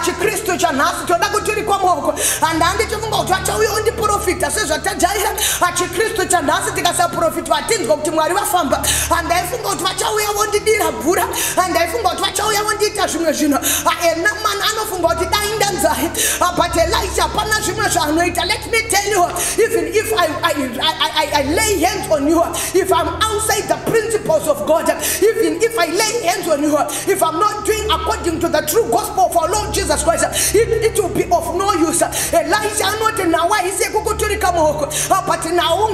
chikristu chanhasi toda kuturi kwamoko andandichifunga kuti watauya undiprofita sezvatajaira chikristu chanhasi tikasaprofita watinzwa kuti Mwari vafamba andaifunga kuti vachauya vondidira bhura andaifunga kuti vachauya vondiita zvimwe zvino Naaman anofunga kuti dai ndanzai but Elijah hapana zvimwe zvaanoita. Let me tell you, even if I lay hands on you, if I'm outside the principles of God, even if I lay hands on you, if I'm not doing according to the true gospel of our Lord Jesus Christ, it will be of no use. Elijah not now I say kukuturika mohoko but now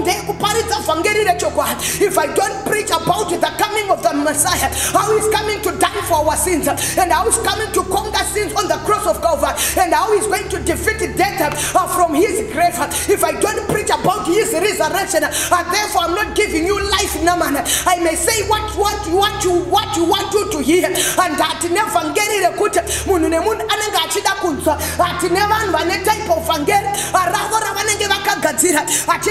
if I don't preach about the coming of the Messiah, how he's coming to die for our sins, and how he's coming to conquer sins on the cross of Calvary, and how he's going to defeat death from his grave, if I don't preach about his resurrection, therefore I'm not giving you life, Naaman. I may say what you want you to hear, and that never get it. Never type of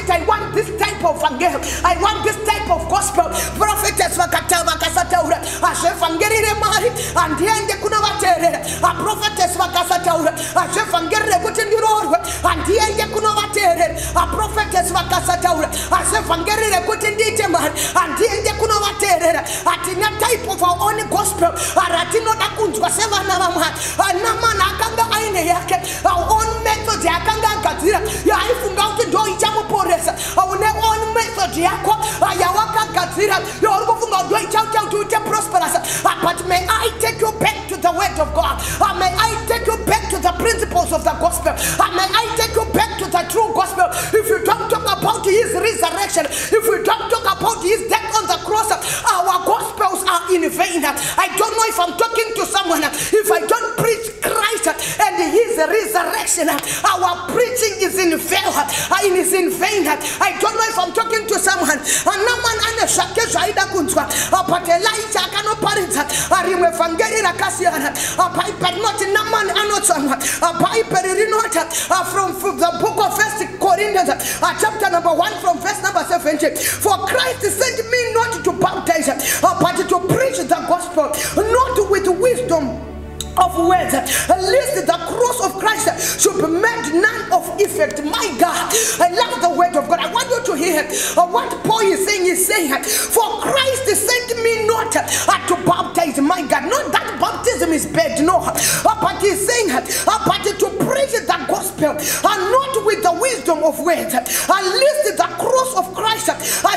I want this type of I want this type of gospel. Prophetess Vakasataura, Ashefangeri Mari, and the end kuna vatere, a prophetess Vakasataura, Ashefangere Kutinduro, and the end kuna vatere, a prophetess Vakasataura, Ashefangere Kutindimar, and the end kuna vatere, Atina type of our own gospel, Aratino Nakuntua Sevanama, and Namanakanga Aineyake, our own method, Yakanga Katira, Yafunga to do Jamopores, our own method, Yako, Ayawaka Katira, your to prosperous. But may I take you back to the word of God. May I take you back to the principles of the gospel. May I take you back to the true gospel. If you don't talk about his resurrection, if we don't talk about his death on the cross, our gospels are in vain. I don't know if I'm talking to someone. If I don't preach Christ and his resurrection, resurrection, our preaching is in vain. I don't know if I'm talking to someone. But Elijah cannot parent. I remember Vangeli Rakasiana. But not in Naman Anotsam. From the book of 1 Corinthians, chapter number 1, from verse number 17. For Christ sent me not to baptize, but to preach the gospel, not with wisdom of words, lest the cross of Christ should be made none of effect. My God, I love the word of God. I want you to hear what Paul is saying. He's saying, for Christ sent me not to baptize. My God, not that baptism is bad, no, but he's saying, but to preach the gospel, and not with the wisdom of words, lest the cross of Christ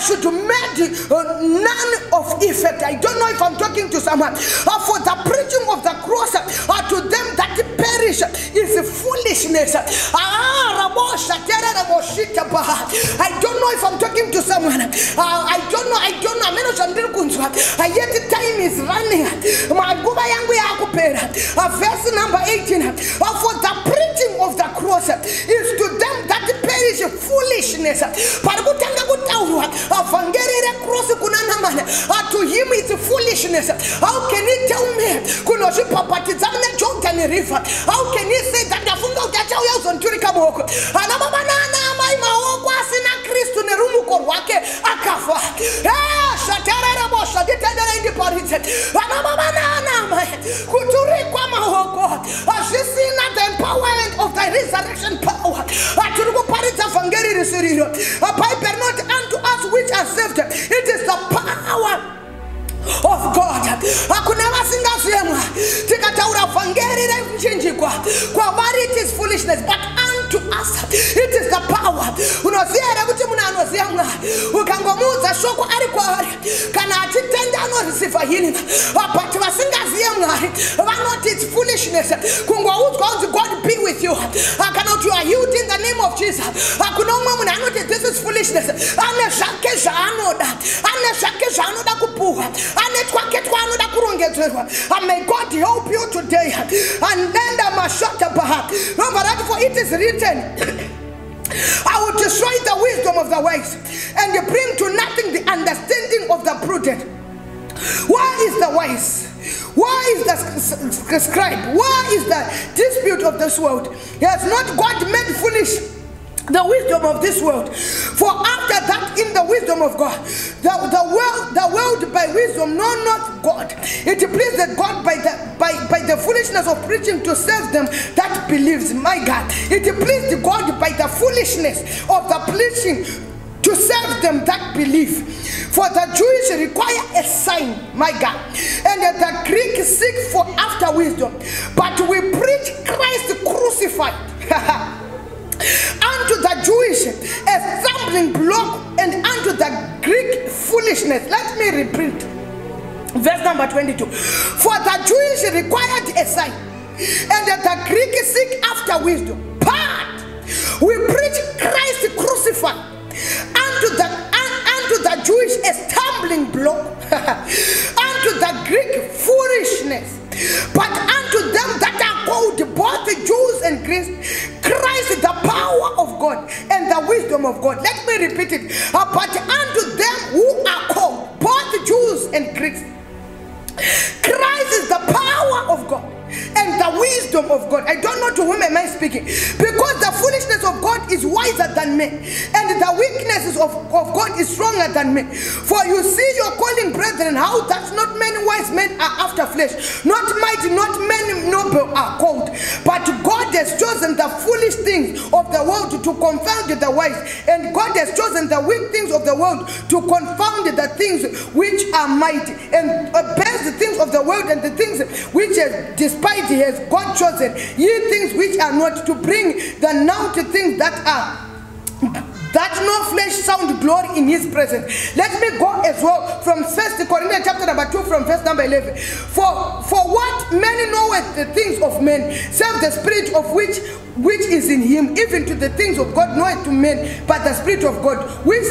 should be made none of effect. I don't know if I'm talking to someone. For the preaching of the cross to them that perish is foolishness. I don't know if I'm talking to someone. I don't know. Yet time is running. Verse number 18. For the preaching of the cross is to them that perish foolishness. To him it's foolishness. How can he tell me? How can he say that the funga utachawi on Turikaboko? Anamana my maoko asina Kristo nerumuko wake akafa. Shatara bosha ditendere ndi parite. Anamana kuturikwa mahoko. Asisina the empowerment of the resurrection power. Aturuko parite vangeri risiriro. Piper not unto us which are saved. It is the power of God. Akuneva singa sema tikataura vangeri remchinjikwa kwa bari it is foolishness, but unto us it is the power. Unozera kuti muna anozemwa ukangomuza shoko ari kwa ari kana atitenda anozisifa hini but vasinga zemwa vanot it's foolishness. Kungwa God be with you. Cannot you are healed in the name of Jesus. Akunoma muna anot this is foolishness. Ane shake janoda kupuha. And may God help you today. And then the Mashata Baha. Number that, for it is written, I will destroy the wisdom of the wise and bring to nothing the understanding of the prudent. Why is the wise? Why is the scribe? Why is the dispute of this world? Has not God made foolish the wisdom of this world? For after that, in the wisdom of God, the world by wisdom know not God. It pleased God by the foolishness of preaching to save them that believes. My God, it pleased God by the foolishness of the preaching to save them that believe. For the Jewish require a sign, my God, and the Greek seek for after wisdom. But we preach Christ crucified. Unto the Jewish a stumbling block, and unto the Greek foolishness. Let me repeat verse number 22. For the Jewish required a sign, and the Greek seek after wisdom. But we preach Christ crucified. Unto the Jewish a stumbling block, unto the Greek foolishness. But unto them that are called, both the Jews and Greeks, Christ the power of God and the wisdom of God. Let me repeat it. But unto them who are called, both Jews and Greeks, Christ is the power of God and the wisdom of God. I don't know to whom am I speaking. Because the foolishness of God is wiser than men, and the weaknesses of God is stronger than men. For you see your calling, brethren, how that not many wise men are after flesh, not mighty, not many noble are called. But God has chosen the foolish things of the world to confound the wise, and God has chosen the weak things of the world to confound the things which are mighty, and base the things of the world and the things which are despised has God chosen, ye things which are not, to bring the naughty things that that no flesh sound glory in his presence. Let me go as well from 1 Corinthians chapter number 2 from verse number 11. For what many knoweth the things of men, save the spirit of which is in him, even to the things of God knoweth to men, but the Spirit of God, which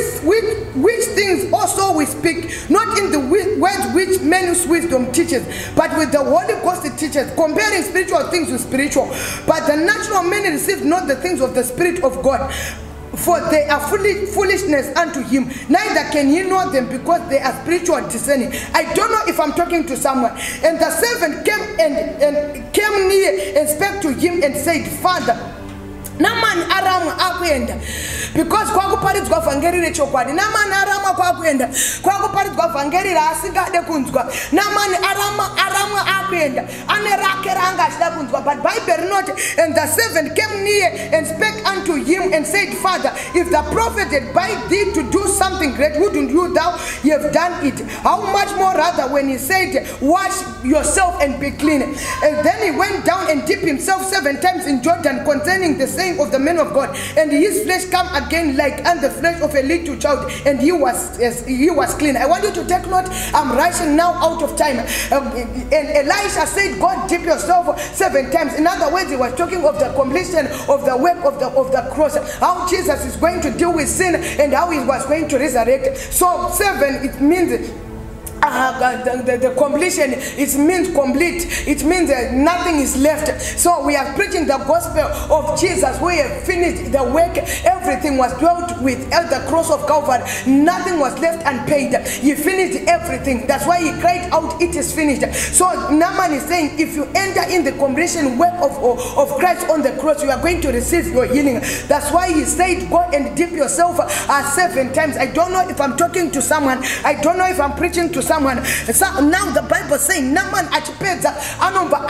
things also we speak, not in the words which man's wisdom teaches, but with the Holy Ghost it teaches, comparing spiritual things with spiritual. But the natural man receives not the things of the Spirit of God, for they are foolishness unto him, neither can he know them, because they are spiritual discerning. I don't know if I'm talking to someone. And the servant came and came near and spoke to him and said, Father, Naman Aram akwenda, because kwakuparidzwa vhangeri rechokwadi. Naman arama kwakwenda, kwakuparidzwa vhangeri raasingade kunzwa. Naman arama akwenda, ane rake ranga achida kunzwa. But Bible not. And the servant came near and spake unto him and said, Father, if the prophet had bade thee to do something great, wouldn't you thou have done it? How much more rather when he said, wash yourself and be clean? And then he went down and dipped himself 7 times in Jordan, concerning the same of the man of God, and his flesh come again like unto the flesh of a little child, and he was clean. I want you to take note. I'm rushing now out of time. And Elisha said, God, dip yourself 7 times. In other words, he was talking of the completion of the work of the cross, how Jesus is going to deal with sin and how he was going to resurrect. So 7, it means the completion. It means complete. It means that nothing is left. So we are preaching the gospel of Jesus. We have finished the work. Everything was dealt with at the cross of Calvary. Nothing was left unpaid. He finished everything. That's why he cried out, it is finished. So Naaman is saying, if you enter in the completion work of Christ on the cross, you are going to receive your healing. That's why he said, go and dip yourself 7 times. I don't know if I'm talking to someone. I don't know if I'm preaching to someone. So now the Bible saying Naaman achipedza anomba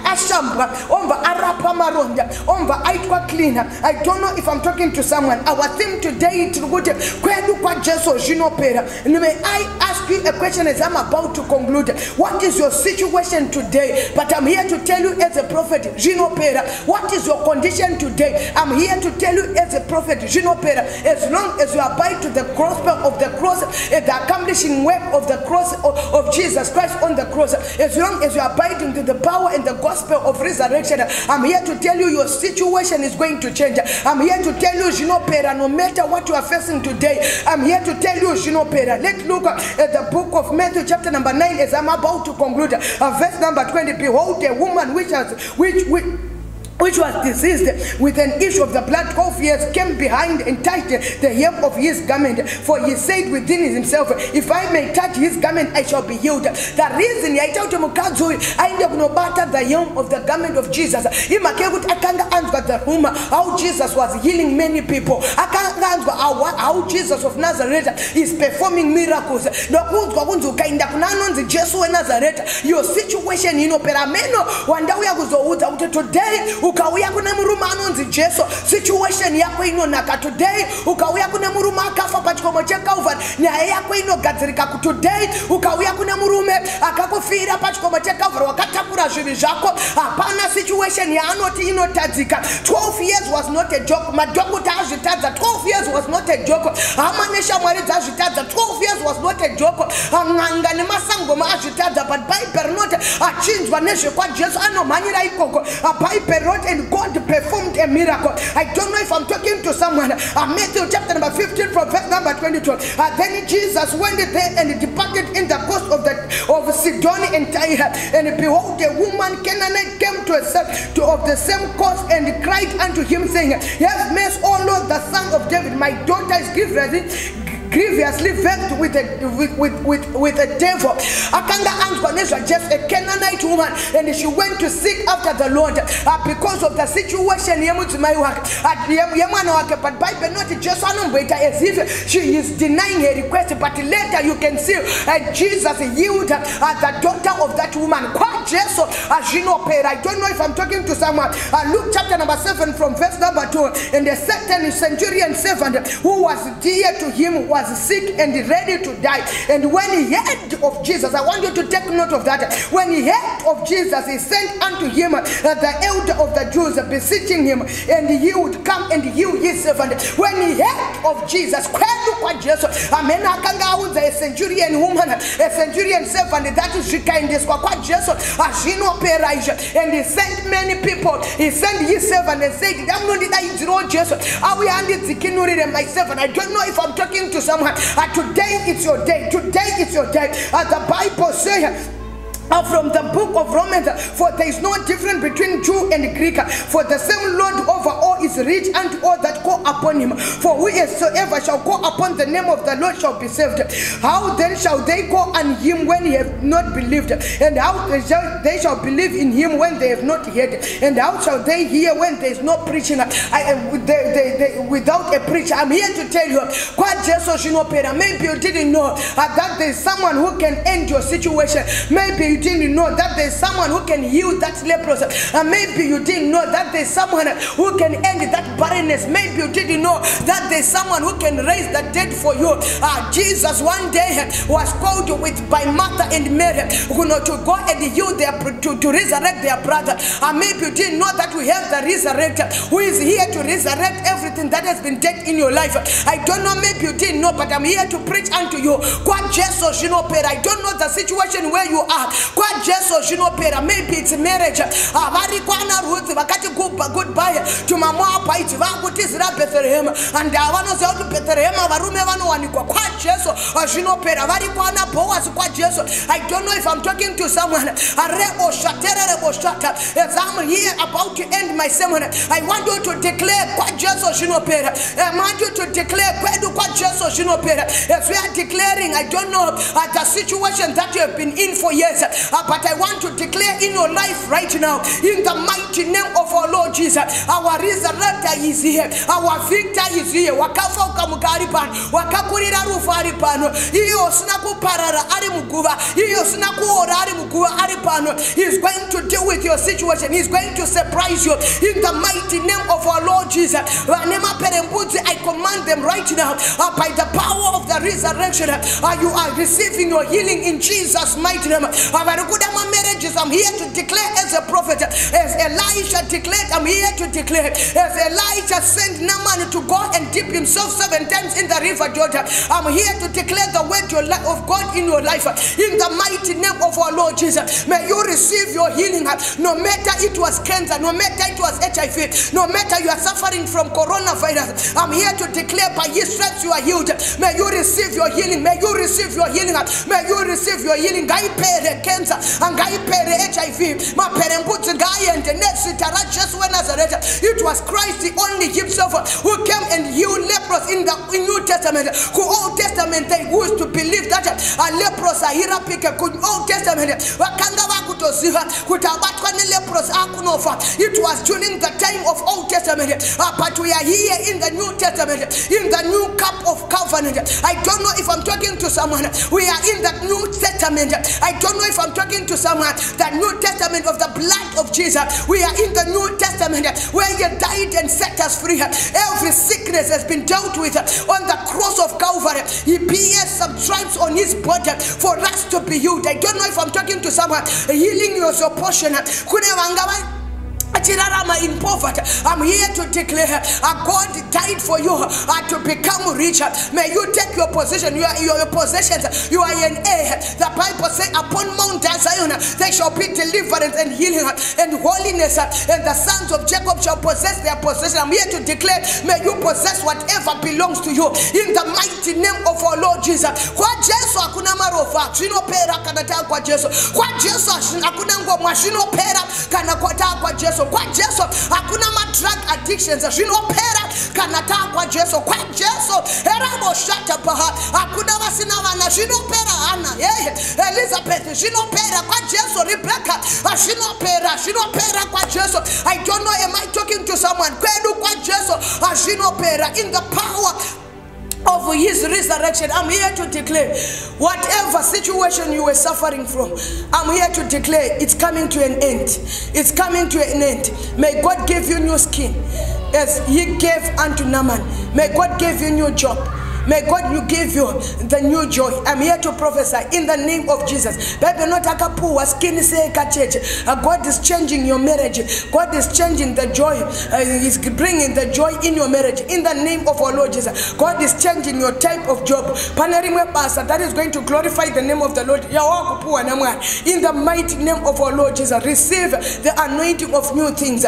ashamba omba arapa maronda omba aitwa cleaner. I don't know if I'm talking to someone. Our theme today is kwedu kwa Jesu zvinopera. May I ask you a question as I'm about to conclude? What is your situation today? But I'm here to tell you as a prophet, zvinopera. What is your condition today? I'm here to tell you as a prophet, zvinopera. As long as you abide to the gospel of the cross, the accomplishing work of the cross of Jesus Christ on the cross, as long as you are abiding to the power and the gospel of resurrection, I'm here to tell you your situation is going to change. I'm here to tell you, zvinopera, no matter what you are facing today. I'm here to tell you, zvinopera. Let's look at the book of Matthew chapter number 9 as I'm about to conclude. Verse number 20. Behold, a woman which was diseased with an issue of the blood 12 years came behind and touched the hem of his garment. For he said within himself, if I may touch his garment, I shall be healed. The reason I told him the hem of the garment of Jesus, the rumor how Jesus was healing many people, how Jesus of Nazareth is performing miracles. Your situation, today ukauya kuna murume anonzi Jesu, situation yako inonaka today. Ukauya kuna murume akafa pachikomo cha Calvary, nyaya yako inogadzirika. Today ukauya kuna murume akakufira pachikomo cha Calvary, wakatakura zvivi zvako. Hapana situation yaanoti inotadzika. 12 years was not a joke. Madhokuta azvitadza. 12 years was not a joke. Hamanesha mwari dzazvitadza. 12 years was not a joke. Nganga nemasangoma azvitadza. But Bible not achinzwa nezvekwa Jesu anomhanyira ikoko. Bible not, and God performed a miracle. I don't know if I'm talking to someone. Matthew chapter number 15 from verse number 22. Then Jesus went there and departed in the coast of Sidon and Tyre. And behold, a woman Canaanite came of the same coast and cried unto him, saying, have mercy, O Lord, the son of David. My daughter is grievously vexed with a devil. Akanga answered just a Canaanite woman, and she went to seek after the Lord because of the situation. But Bible not just as if she is denying her request. But later you can see Jesus healed the daughter of that woman. I don't know if I'm talking to someone. Luke chapter number 7 from verse number 2. And a certain centurion servant who was dear to him was was sick and ready to die. And when he heard of Jesus, I want you to take note of that. When he heard of Jesus, he sent unto him the elder of the Jews, beseeching him, and he would come and heal his servant. When he heard of Jesus, amen, a centurion woman, a centurion servant, that is the kindness, and he sent many people. He sent his servant and said, my servant. I don't know if I'm talking to someone. Today it's your day. Today it's your day. As the Bible says, from the book of Romans, for there is no difference between Jew and Greek, for the same Lord over all is rich unto all that call upon him. For whosoever shall call upon the name of the Lord shall be saved. How then shall they call on him when they have not believed? And how they shall believe in him when they have not heard? And how shall they hear when there is no preaching? Without a preacher. I'm here to tell you, maybe you didn't know that there is someone who can end your situation. Maybe you didn't know that there's someone who can heal that leprosy. Maybe you didn't know that there's someone who can end that barrenness. Maybe you didn't know that there's someone who can raise the dead for you. Jesus one day was called by Martha and Mary to go and heal to resurrect their brother. Maybe you didn't know that we have the resurrector who is here to resurrect everything that has been dead in your life. I don't know, maybe you didn't know, but I'm here to preach unto you. I don't know the situation where you are. Maybe it's marriage. Goodbye to Mama Paiti Vakutizra Bethlehem and Davanos out to Bethlehem, Varumevanuaniko, Quacheso, or Shinopera, Varikwana, Boas, Quacheso. I don't know if I'm talking to someone. Arebo Shatera Boshata. As I'm here about to end my sermon, I want you to declare Quacheso Shinopera. I want you to declare Quacheso Shinopera. As we are declaring, I don't know the situation that you have been in for years. But I want to declare in your life right now, in the mighty name of our Lord Jesus, our resurrector is here, our victor is here. Wakafa ukamukaripan, wakakurira rufaripano, iyo snaku parara arimuguva, iyo snaku ora arimuguva aripano. He's going to deal with your situation. He's going to surprise you in the mighty name of our Lord Jesus. I command them right now by the power of the resurrection. You are receiving your healing in Jesus' mighty name. Marriages, I'm here to declare as a prophet. As Elisha declared, I'm here to declare. As Elijah sent Naaman to go and dip himself 7 times in the river Jordan, I'm here to declare the word of God in your life. In the mighty name of our Lord Jesus, may you receive your healing. No matter it was cancer, no matter it was HIV, no matter you are suffering from coronavirus, I'm here to declare by his stripes you are healed. May you receive your healing. May you receive your healing. May you receive your healing. Cancer and HIV. It was Christ the only himself who came and healed lepers in the New Testament. Who Old Testament they used to believe that a leprous are here Old Testament. It was during the time of Old Testament, but we are here in the New Testament, in the new cup of covenant. I don't know if I'm talking to someone. We are in the New Testament. I don't know if I'm talking to someone. The New Testament of the blood of Jesus. We are in the New Testament where he died and set us free. Every sickness has been dealt with on the cross of Calvary. He pierced some stripes on his body for us to be healed. I don't know if I'm talking to someone. Healing was your portion. In poverty, I'm here to declare God died for you to become richer. May you take your possession, your possessions. You are an heir. The Bible says, upon Mount Zion there shall be deliverance and healing and holiness, and the sons of Jacob shall possess their possession. I'm here to declare, may you possess whatever belongs to you in the mighty name of our Lord Jesus. Kwa Jesu hakuna marofa, shino pera kanata kwa Jesu. Kwa Jesu hakuna ngoma, shino pera kana kwa Jesu. Kwa Jesu hakuna drug addictions, zvinopera kana takwa Jesu. Kwa Jesu erabo shata paha hakuna vasina vana, zvinopera Hana, Elizabeth, zvinopera kwa Jesu. Rebecca, zvinopera kwa Jesu. I don't know, am I talking to someone? Kwedu kwa Jesu zvinopera in the power of his resurrection. I'm here to declare whatever situation you were suffering from, I'm here to declare it's coming to an end. It's coming to an end. May God give you new skin as he gave unto Naaman. May God give you new job. May God give you the new joy. I'm here to prophesy in the name of Jesus. Baby, not akapuwa skin say church. God is changing your marriage. God is changing the joy. He's bringing the joy in your marriage in the name of our Lord Jesus. God is changing your type of job. That is going to glorify the name of the Lord. In the mighty name of our Lord Jesus, receive the anointing of new things.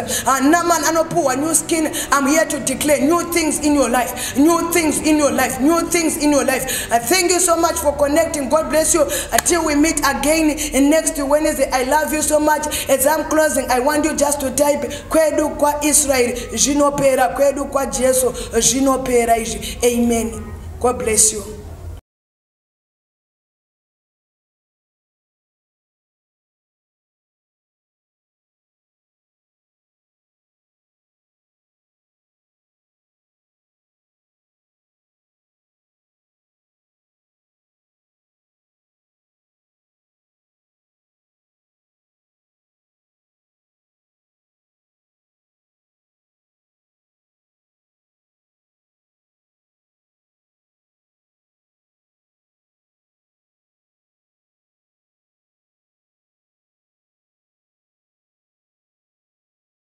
New skin. I'm here to declare new things in your life. New things in your life. New things in your life. Thank you so much for connecting. God bless you. Until we meet again in next Wednesday. I love you so much. As I'm closing, I want you just to type kwedu kwa Israel jinopera, kwedu kwa Jesu jinopera. Amen. God bless you.